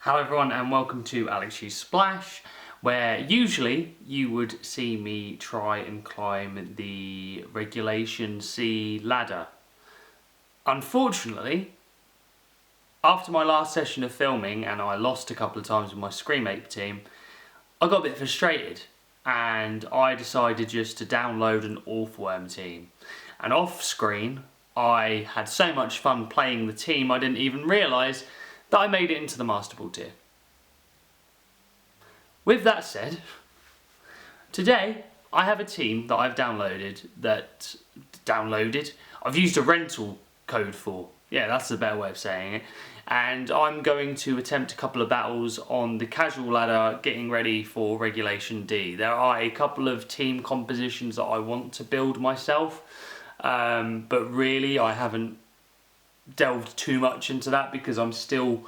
Hello everyone and welcome to Alex Hughes Splash, where usually you would see me try and climb the Regulation C ladder. Unfortunately, after my last session of filming and I lost a couple of times with my Screamape team, I got a bit frustrated and I decided just to download an Orthworm team. And off screen, I had so much fun playing the team I didn't even realise that I made it into the Master Ball tier. With that said, today I have a team that I've I've used a rental code for. Yeah, that's a better way of saying it. And I'm going to attempt a couple of battles on the casual ladder, getting ready for Regulation D. There are a couple of team compositions that I want to build myself, but really I haven't delved too much into that because I'm still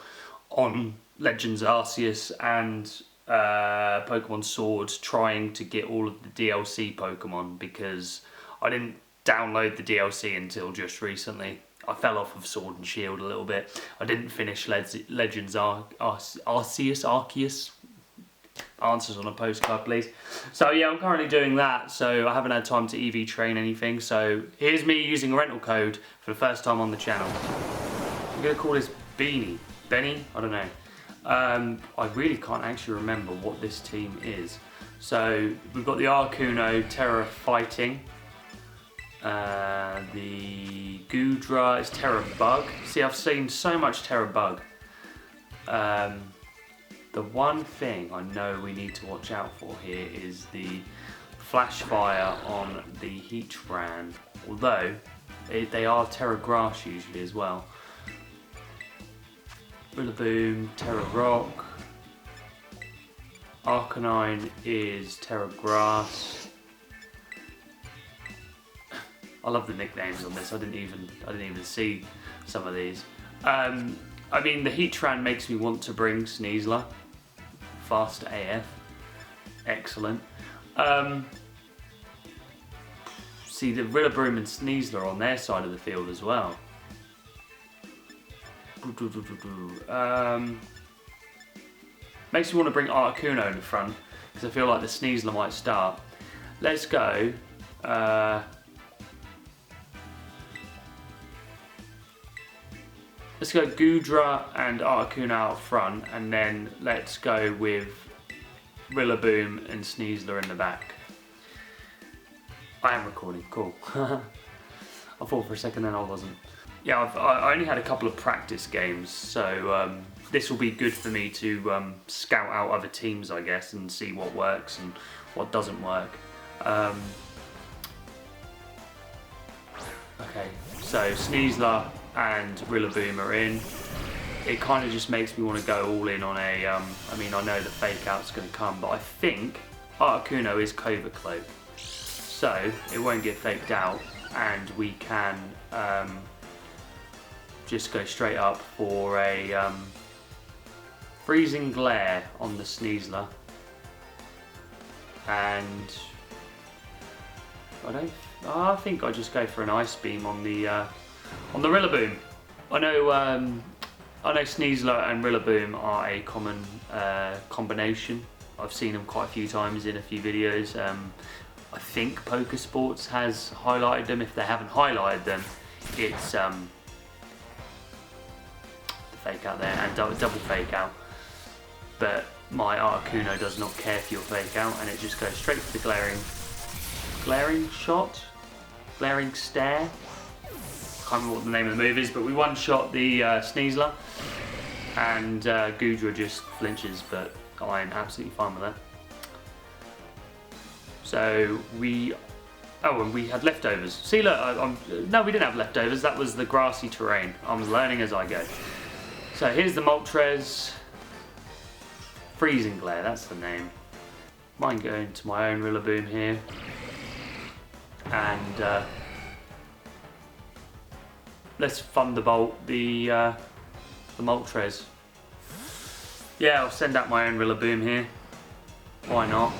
on Legends Arceus and Pokemon Sword trying to get all of the DLC Pokemon, because I didn't download the DLC until just recently. I fell off of Sword and Shield a little bit. I didn't finish Legends Arceus. Answers on a postcard, please. So yeah, I'm currently doing that, so I haven't had time to EV train anything. So here's me using a rental code for the first time on the channel. I'm going to call this Benny? I don't know. I really can't actually remember what this team is. So we've got the Articuno Tera fighting. The Goodra is Tera Bug. See, I've seen so much Tera Bug. The one thing I know we need to watch out for here is the Flash Fire on the Heatran, although they are Tera Grass usually as well. Rillaboom, Tera Rock. Arcanine is Tera Grass. I love the nicknames on this. I didn't even see some of these. I mean, the Heatran makes me want to bring Sneasler. Fast AF. Excellent. See the Rillaboom and Sneasler on their side of the field as well. Makes me want to bring Articuno in the front because I feel like the Sneasler might start. Let's go. Let's go Goodra and Articuno out front, and then let's go with Rillaboom and Sneasler in the back. I am recording, cool. I thought for a second then I wasn't. Yeah, I only had a couple of practice games, so this will be good for me to scout out other teams, I guess, and see what works and what doesn't work. Okay, so Sneasler and Rillaboom are in. It kind of just makes me want to go all in on a, I mean, I know the fake out's going to come, but I think Articuno is Covert Cloak, so it won't get faked out, and we can just go straight up for a Freezing Glare on the Sneasler, and I think I just go for an Ice Beam on the Rillaboom. I know Sneasler and Rillaboom are a common combination. I've seen them quite a few times in a few videos. I think Pokesports has highlighted them. If they haven't highlighted them, it's the fake out there and double fake out. But my Articuno does not care for your fake out, and it just goes straight for the glaring shot, glaring stare. Can't remember what the name of the move is, but we one-shot the Sneasler, and Goodra just flinches, but I'm absolutely fine with that. So and we had leftovers. See, look, no, we didn't have leftovers. That was the grassy terrain. I'm learning as I go. So here's the Moltres. Freezing Glare, that's the name. Mine going to my own Rillaboom here, and let's Thunderbolt the Moltres. Yeah, I'll send out my own Rillaboom here. Why not?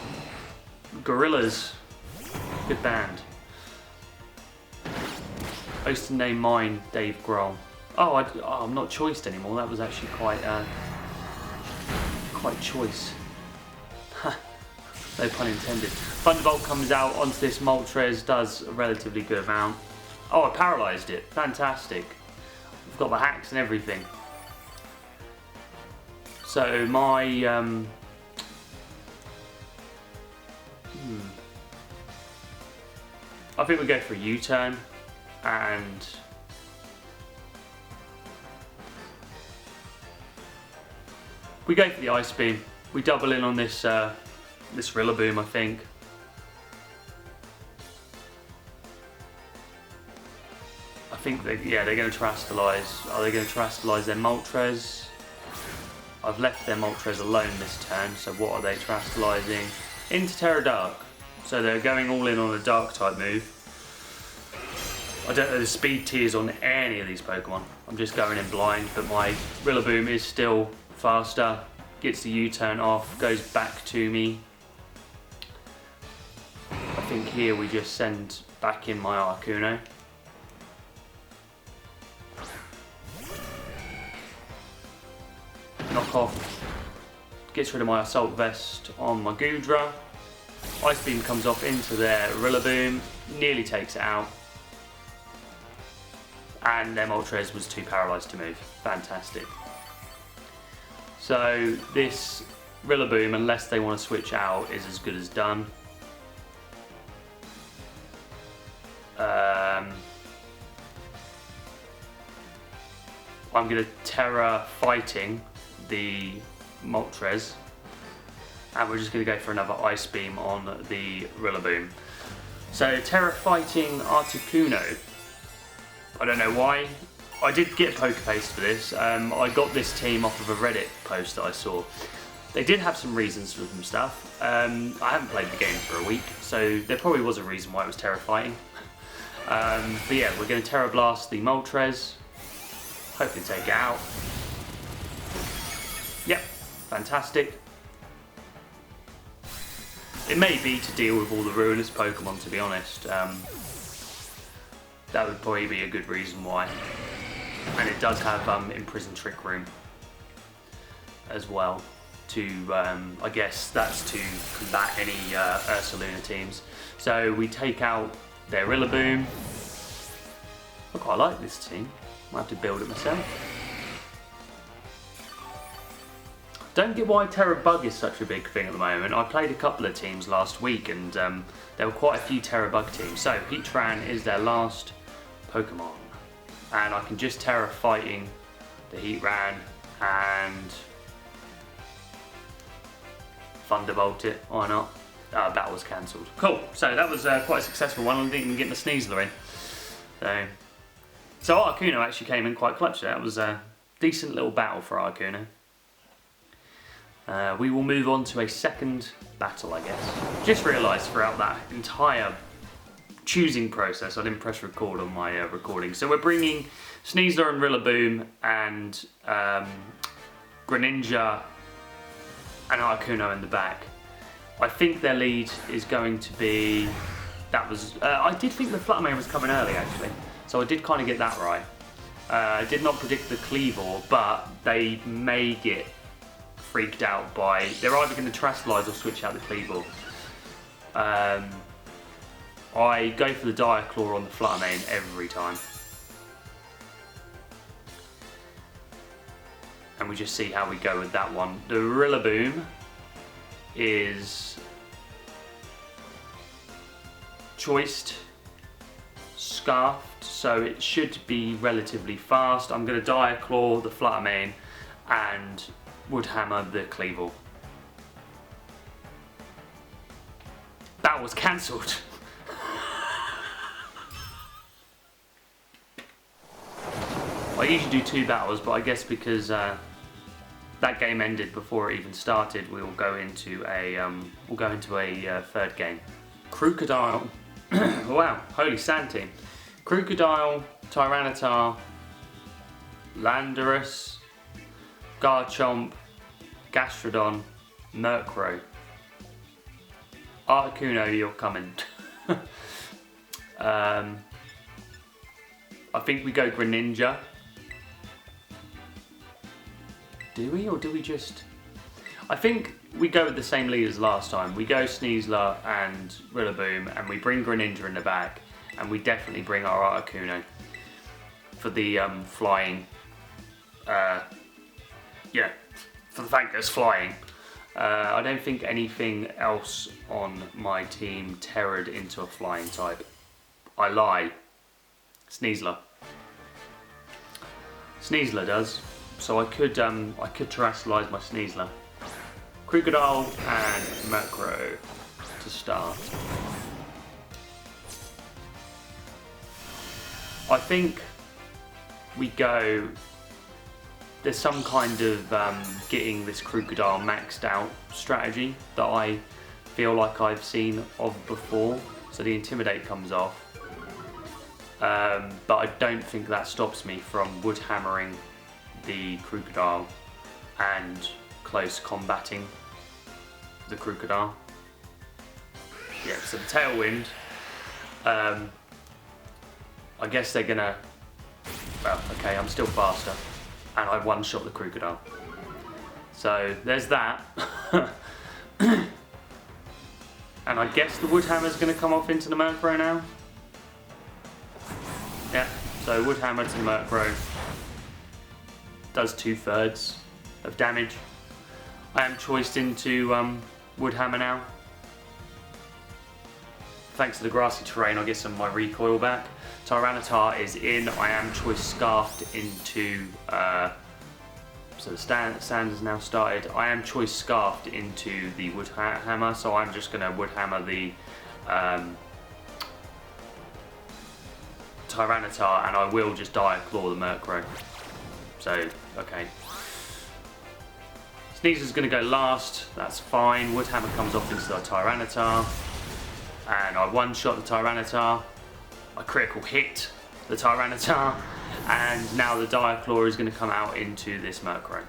Gorillas, good band. I used to name mine Dave Grohl. Oh, I'm not choiced anymore. That was actually quite type choice. No pun intended. Thunderbolt comes out onto this Moltres, does a relatively good amount. Oh, I paralysed it. Fantastic. We've got the hacks and everything. So my I think we go for a U-turn, and we go for the Ice Beam. We double in on this this Rillaboom, I think. I think they're going to Terastallise. Are they going to Terastallise their Moltres? I've left their Moltres alone this turn, so what are they Terastallizing? Into Terra Dark. So they're going all in on a Dark type move. I don't know the speed tiers on any of these Pokemon. I'm just going in blind, but my Rillaboom is still faster. Gets the U-turn off, goes back to me. I think here we just send back in my Articuno. Knock off. Gets rid of my Assault Vest on my Goodra. Ice Beam comes off into their Rillaboom, nearly takes it out. And their Moltres was too paralysed to move. Fantastic. So this Rillaboom, unless they want to switch out, is as good as done. I'm going to Terra Fighting the Moltres, and we're just going to go for another Ice Beam on the Rillaboom. So Terra Fighting Articuno. I don't know why. I did get Poke Paste for this. I got this team off of a Reddit post that I saw. They did have some reasons for some stuff. I haven't played the game for a week, so there probably was a reason why it was Terra Fighting. But yeah, we're going to Terra Blast the Moltres. Hopefully take it out. Yep, fantastic. It may be to deal with all the ruinous Pokemon, to be honest. That would probably be a good reason why. And it does have Imprisoned Trick Room as well. To I guess that's to combat any Ursaluna teams. So we take out their Rillaboom. I quite like this team. I'll have to build it myself. Don't get why Terra Bug is such a big thing at the moment. I played a couple of teams last week, and there were quite a few Terra Bug teams. So Heatran is their last Pokemon, and I can just Terra Fighting the Heatran and Thunderbolt it. Why not? Battle was cancelled. Cool. So that was quite a successful one. I didn't even get my Sneasler in. So Articuno actually came in quite clutch. That was a decent little battle for Articuno. We will move on to a second battle, I guess. Just realised throughout that entire choosing process I didn't press record on my recording. So we're bringing Sneasler and Rillaboom and Greninja and Articuno in the back. I think their lead is going to be... I did think the Fluttermane was coming early, actually. So I did kind of get that right. I did not predict the Cleavor, but they may get freaked out by... They're either going to Terastallize or switch out the Cleavor. I go for the Diaclaw on the Fluttermane every time. And we just see how we go with that one. The Rillaboom is choiced, scarfed, so it should be relatively fast. I'm going to Diaclaw the Fluttermane and would hammer the Cleavor. That was cancelled. I usually do 2 battles, but I guess because that game ended before it even started, we'll go into a third game. Crocodile. Wow, holy Santy. Crocodile, Tyranitar, Landorus, Garchomp, Gastrodon, Murkrow. Articuno, you're coming. I think we go Greninja. Do we, or do we just... I think we go with the same lead as last time. We go Sneasler and Rillaboom, and we bring Greninja in the back, and we definitely bring our Articuno for the flying. Yeah, for the fact that it's flying. I don't think anything else on my team terrored into a flying type. I lie. Sneasler. Sneasler does. So I could terrestrialise my Sneasler. Crocodile and Murkrow to start. I think we go. There's some kind of getting this Crocodile maxed out strategy that I feel like I've seen of before. So the Intimidate comes off. But I don't think that stops me from wood hammering the Crocodile and close combating the Crocodile. Yeah, so the Tailwind, I guess they're gonna, well, okay, I'm still faster, and I one-shot the Crocodile. So there's that. And I guess the Wood Hammer's gonna come off into the Murkrow now. Yeah, so Wood Hammer to the Murkrow does 2/3 of damage. I am choiced into Wood Hammer now. Thanks to the grassy terrain, I'll get some of my recoil back. Tyranitar is in. I am choice scarfed into. So the stand has now started. I am choice scarfed into the Wood Hammer, so I'm just going to Wood Hammer the Tyranitar, and I will just Claw the Murkrow. So, okay. Sneasler's going to go last, that's fine. Wood Hammer comes off into the Tyranitar, and I one-shot the Tyranitar. I critical hit the Tyranitar, and now the Claw is going to come out into this Murkrow.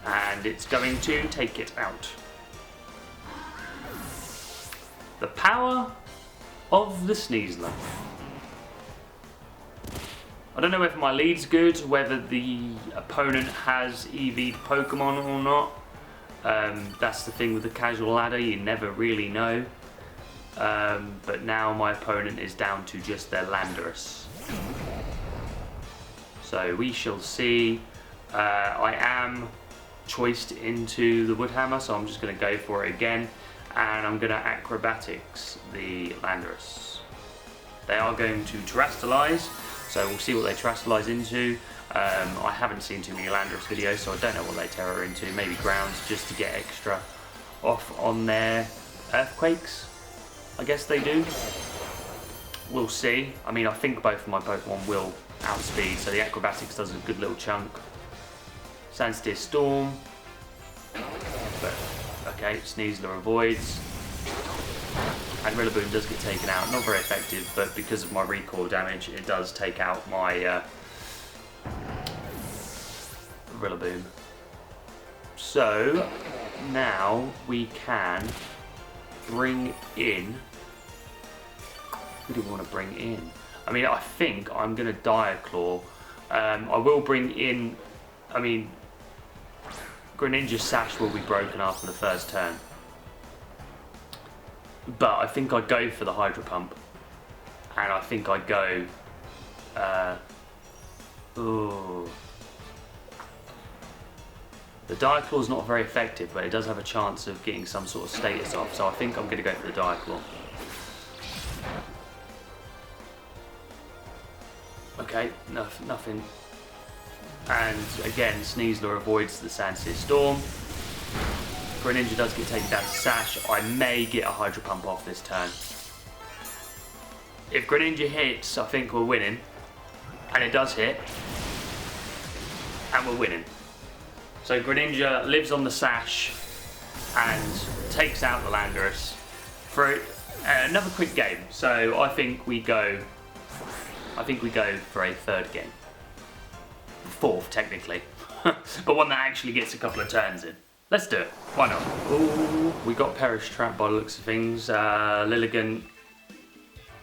And it's going to take it out. The power of the Sneasler. I don't know whether my lead's good, whether the opponent has EV'd Pokemon or not. That's the thing with the casual ladder, you never really know. But now my opponent is down to just their Landorus. So we shall see. I am choiced into the Wood Hammer, so I'm just going to go for it again. And I'm going to Acrobatics the Landorus. They are going to Terrestrialize, so we'll see what they Terrestrialize into. I haven't seen too many Landorus videos, so I don't know what they terror into. Maybe grounds just to get extra off on their Earthquakes. I guess they do. We'll see. I mean, I think both of my Pokemon will outspeed, so the Acrobatics does a good little chunk. Sandsteer Storm. But, okay, Sneasler avoids. And Rillaboom does get taken out. Not very effective, but because of my recoil damage, it does take out my Rillaboom. So, now we can bring in. Who do we want to bring in? I mean, I think I'm going to Claw. I will bring in. I mean, Greninja's Sash will be broken after the first turn. But I think I go for the Hydro Pump. And I think I go. Ooh. The Claw is not very effective, but it does have a chance of getting some sort of status off, so I think I'm going to go for the Claw. Okay, nothing. And again, Sneasler avoids the Sandsteer Storm. Greninja does get taken down to Sash. I may get a Hydro Pump off this turn. If Greninja hits, I think we're winning. And it does hit. And we're winning. So Greninja lives on the Sash and takes out the Landorus for another quick game. So I think we go for a third game. Fourth, technically. But one that actually gets a couple of turns in. Let's do it. Why not? Ooh, we got Perish Trap by the looks of things. Lilligant,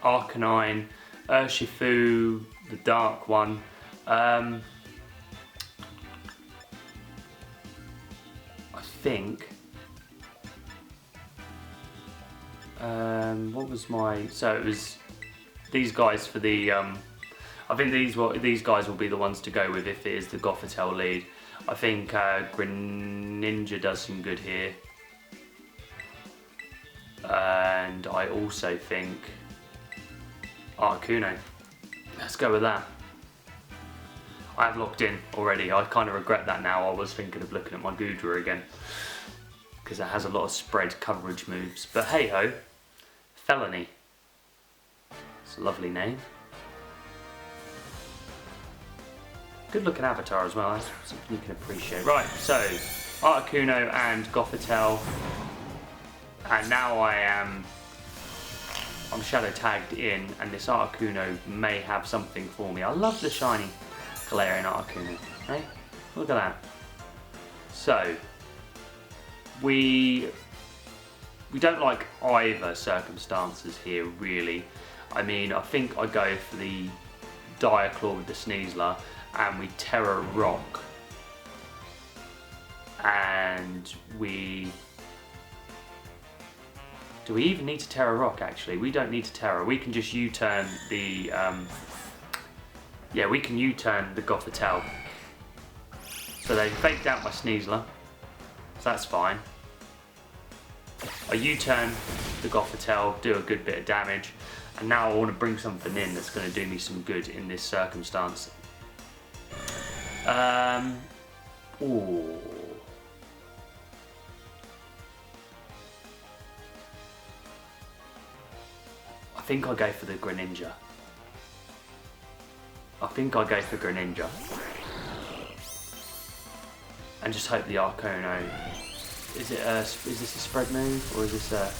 Arcanine, Urshifu, the dark one. I think, what was my, so it was these guys for the, I think these guys will be the ones to go with if it is the Gothitelle lead. I think Greninja does some good here. And I also think Articuno. Let's go with that. I have locked in already. I kind of regret that now. I was thinking of looking at my Gudra again, because it has a lot of spread coverage moves. But hey ho, Felony. It's a lovely name. Good looking avatar as well, that's something you can appreciate. Right, so Articuno and Gothitelle. And now I'm shadow tagged in, and this Articuno may have something for me. I love the shiny Galarian Articuno. Hey, look at that. So we don't like either circumstances here, really. I mean, I think I go for the Diaclaw with the Sneasler, and we Tera Rock, and do we even need to Tera Rock? Actually, we don't need to Tera. We can just U-turn the yeah, we can U-turn the Gothitelle. So they faked out my Sneasler, so that's fine. I U-turn the Gothitelle, do a good bit of damage, and now I want to bring something in that's going to do me some good in this circumstance. Ooh. I think I'll go for the Greninja. And just hope the Articuno. Is this a spread move, or is this a?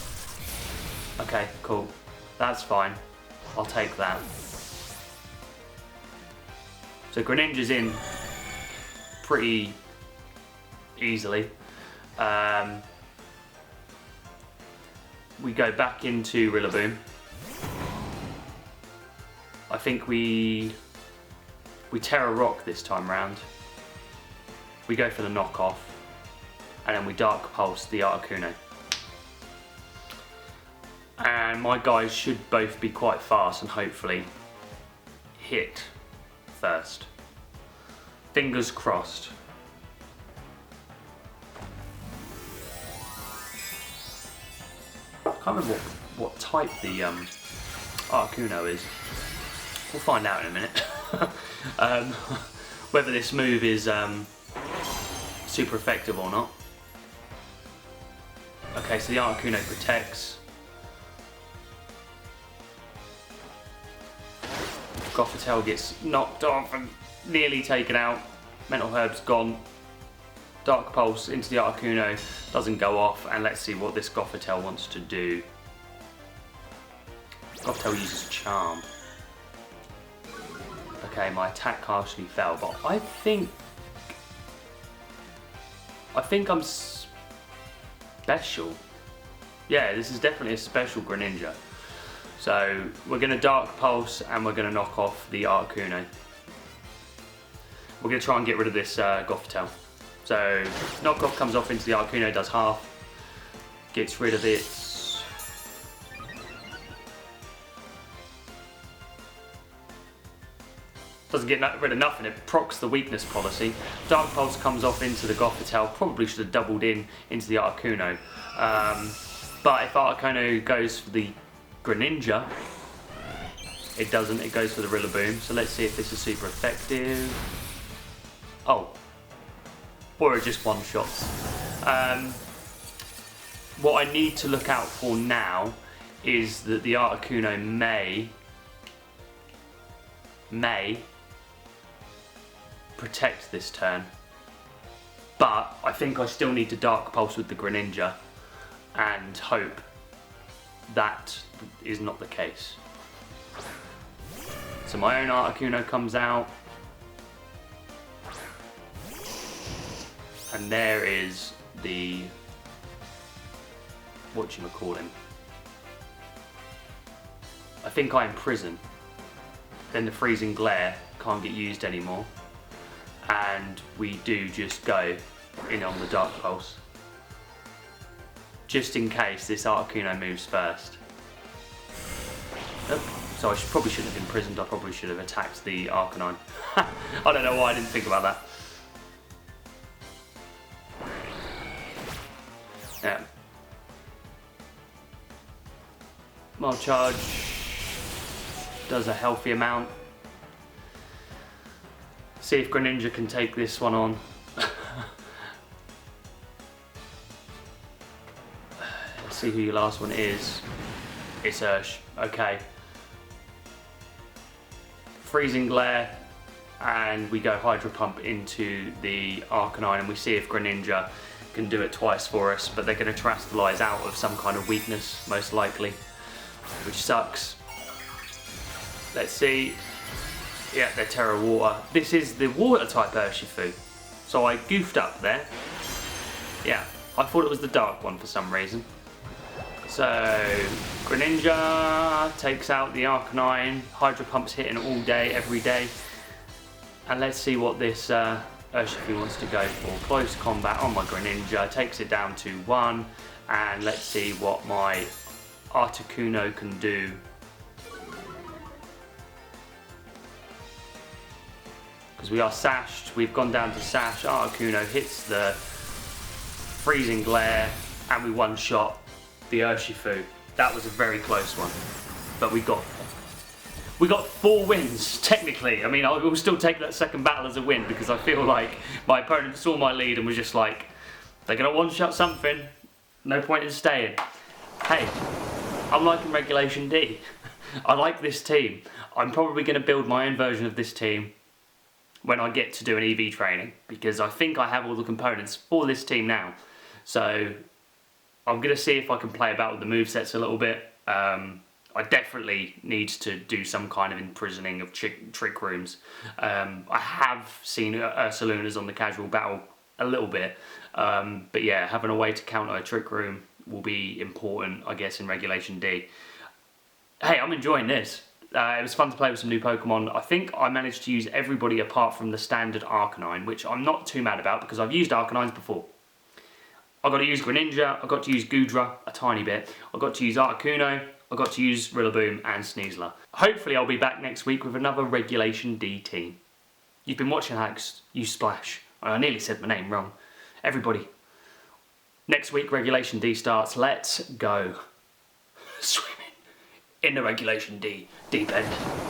Okay, cool. That's fine. I'll take that. So Greninja's in pretty easily. We go back into Rillaboom. I think we Tera Rock this time round. We go for the knockoff, and then we Dark Pulse the Articuno. And my guys should both be quite fast and hopefully hit first. Fingers crossed. I can't remember what type the Articuno is. We'll find out in a minute. Whether this move is super effective or not. Okay, so the Articuno protects. Gothitelle gets knocked off and nearly taken out. Mental Herb's gone. Dark Pulse into the Articuno doesn't go off, and let's see what this Gothitelle wants to do. Gothitelle uses Charm. Okay, my attack harshly fell, but I think I'm special. Yeah, this is definitely a special Greninja. So we're going to Dark Pulse and we're going to knock off the Articuno. We're going to try and get rid of this Gothitelle. So knockoff comes off into the Articuno, does half, gets rid of it. Doesn't get rid of nothing, it procs the weakness policy. Dark Pulse comes off into the Gothitelle, probably should have doubled into the Articuno. But if Articuno goes for the Greninja, it doesn't, it goes for the Rillaboom. So let's see if this is super effective. Oh. Or it just one-shots. What I need to look out for now is that the Articuno may protect this turn, but I think I still need to Dark Pulse with the Greninja and hope that is not the case. So my own Articuno comes out, and there is the whatchamacallit. I think I imprison. Then the Freezing Glare can't get used anymore, and we do just go in on the Dark Pulse. just in case this Articuno moves first. Oh, so I probably shouldn't have imprisoned, I probably should have attacked the Arcanine. I don't know why I didn't think about that. Yeah. Mild Charge does a healthy amount. See if Greninja can take this one on. Let's see who your last one is. It's Ursh. Okay. Freezing Glare, and we go Hydro Pump into the Arcanine, and we see if Greninja can do it twice for us, but they're going to Terastallize out of some kind of weakness, most likely, which sucks. Let's see. Yeah, they're Terra Water. This is the Water type Urshifu, so I goofed up there. Yeah, I thought it was the dark one for some reason. So, Greninja takes out the Arcanine. Hydro Pump's hitting all day, every day. And let's see what this Urshifu wants to go for. Close combat on my Greninja, takes it down to 1. And let's see what my Articuno can do. Because we are sashed, we've gone down to sash. Articuno hits the Freezing Glare, and we one-shot the Urshifu. That was a very close one, but we got 4 wins technically. I mean, I will still take that second battle as a win because I feel like my opponent saw my lead and was just like, they're gonna one-shot something, no point in staying. Hey, I'm liking Regulation D. I like this team. I'm probably gonna build my own version of this team when I get to do an EV training, because I think I have all the components for this team now. So I'm going to see if I can play about with the movesets a little bit. I definitely need to do some kind of imprisoning of trick rooms. I have seen Ursalunas on the casual battle a little bit, but yeah, having a way to counter a trick room will be important, I guess, in Regulation D. Hey, I'm enjoying this. It was fun to play with some new Pokemon. I think I managed to use everybody apart from the standard Arcanine, which I'm not too mad about because I've used Arcanines before. I got to use Greninja, I got to use Goodra a tiny bit, I got to use Articuno, I got to use Rillaboom and Sneasler. Hopefully I'll be back next week with another Regulation D team. You've been watching Alex, you Splash. I nearly said my name wrong. Everybody, next week Regulation D starts. Let's go swimming in the Regulation D deep end.